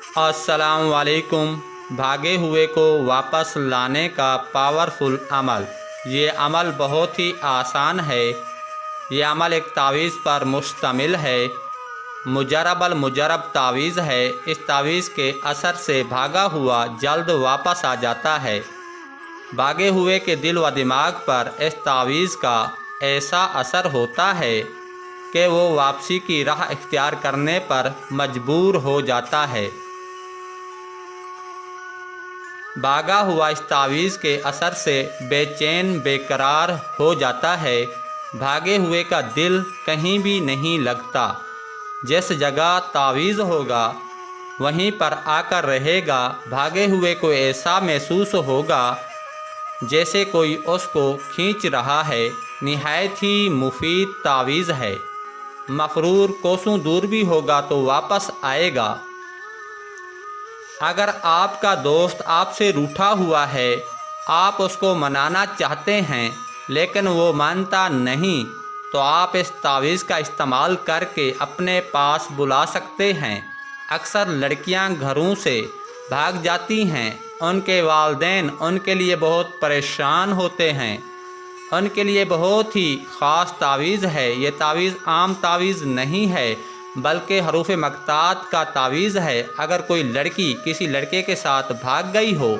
अस्सलाम वालेकुम। भागे हुए को वापस लाने का पावरफुल अमल। ये अमल बहुत ही आसान है। ये अमल एक तावीज़ पर मुश्तमिल है। मुजरब तावीज़ है। इस तावीज़ के असर से भागा हुआ जल्द वापस आ जाता है। भागे हुए के दिल व दिमाग पर इस तावीज़ का ऐसा असर होता है कि वो वापसी की राह इख्तियार करने पर मजबूर हो जाता है। भागा हुआ इस तावीज़ के असर से बेचैन बेकरार हो जाता है। भागे हुए का दिल कहीं भी नहीं लगता। जिस जगह तावीज़ होगा वहीं पर आकर रहेगा। भागे हुए को ऐसा महसूस होगा जैसे कोई उसको खींच रहा है। निहायत ही मुफीद तावीज़ है। मफरूर कोसों दूर भी होगा तो वापस आएगा। अगर आपका दोस्त आपसे रूठा हुआ है, आप उसको मनाना चाहते हैं लेकिन वो मानता नहीं, तो आप इस तावीज़ का इस्तेमाल करके अपने पास बुला सकते हैं। अक्सर लड़कियां घरों से भाग जाती हैं। उनके वालिदैन उनके लिए बहुत परेशान होते हैं। उनके लिए बहुत ही ख़ास तावीज़ है। ये तावीज़ आम तावीज़ नहीं है बल्कि हरूफ मक़तात का तावीज़ है। अगर कोई लड़की किसी लड़के के साथ भाग गई हो,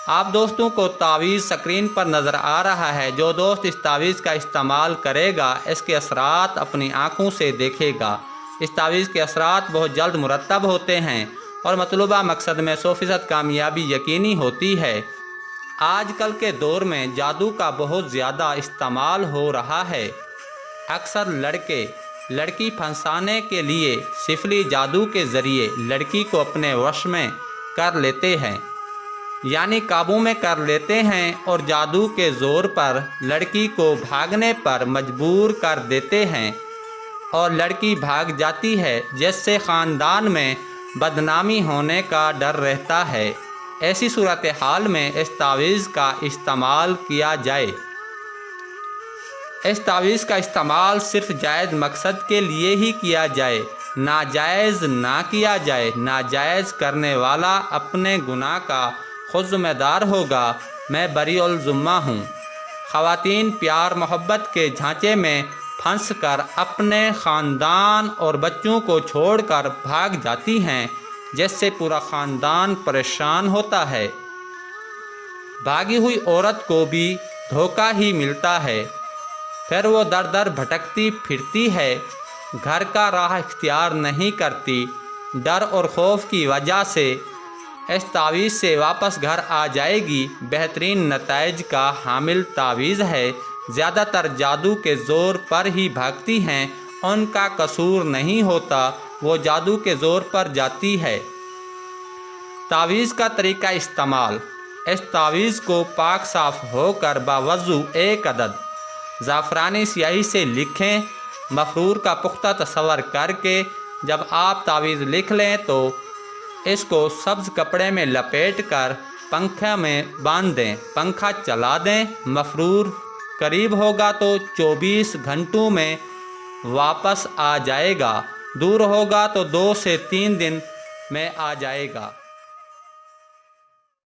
आप दोस्तों को तावीज़ स्क्रीन पर नज़र आ रहा है। जो दोस्त इस तावीज़ का इस्तेमाल करेगा इसके असरात अपनी आँखों से देखेगा। इस तावीज़ के असरात बहुत जल्द मुरतब होते हैं और मतलूबा मकसद में 100% कामयाबी यकीनी होती है। आजकल के दौर में जादू का बहुत ज़्यादा इस्तेमाल हो रहा है। अक्सर लड़के लड़की फंसाने के लिए सिफली जादू के ज़रिए लड़की को अपने वश में कर लेते हैं, यानी काबू में कर लेते हैं और जादू के ज़ोर पर लड़की को भागने पर मजबूर कर देते हैं और लड़की भाग जाती है, जिससे ख़ानदान में बदनामी होने का डर रहता है। ऐसी सूरत हाल में इस तावीज़ का इस्तेमाल किया जाए। इस तावीज़ का इस्तेमाल सिर्फ जायज़ मकसद के लिए ही किया जाए, नाजायज़ ना किया जाए। नाजायज़ करने वाला अपने गुनाह का खुद ज़िम्मेदार होगा। मैं बरीउल ज़िम्मा हूँ। ख़वातीन प्यार मोहब्बत के झांचे में फंस कर अपने ख़ानदान और बच्चों को छोड़कर भाग जाती हैं, जिससे पूरा ख़ानदान परेशान होता है। भागी हुई औरत को भी धोखा ही मिलता है। फिर वो दर दर भटकती फिरती है, घर का राह इख्तियार नहीं करती। डर और खौफ की वजह से इस तावीज़ से वापस घर आ जाएगी। बेहतरीन नताइज का हामिल तावीज़ है। ज़्यादातर जादू के ज़ोर पर ही भागती हैं। उनका कसूर नहीं होता, वो जादू के ज़ोर पर जाती है। तावीज़ का तरीका इस्तेमाल। इस तावीज़ को पाक साफ़ होकर बावज़ू एक अदद ज़ाफ़रानी स्याही से लिखें। मफरूर का पुख्ता तस्वर करके जब आप तावीज़ लिख लें तो इसको सब्ज़ कपड़े में लपेट कर पंखे में बांध दें। पंखा चला दें। मफरूर करीब होगा तो 24 घंटों में वापस आ जाएगा। दूर होगा तो 2 से 3 दिन में आ जाएगा।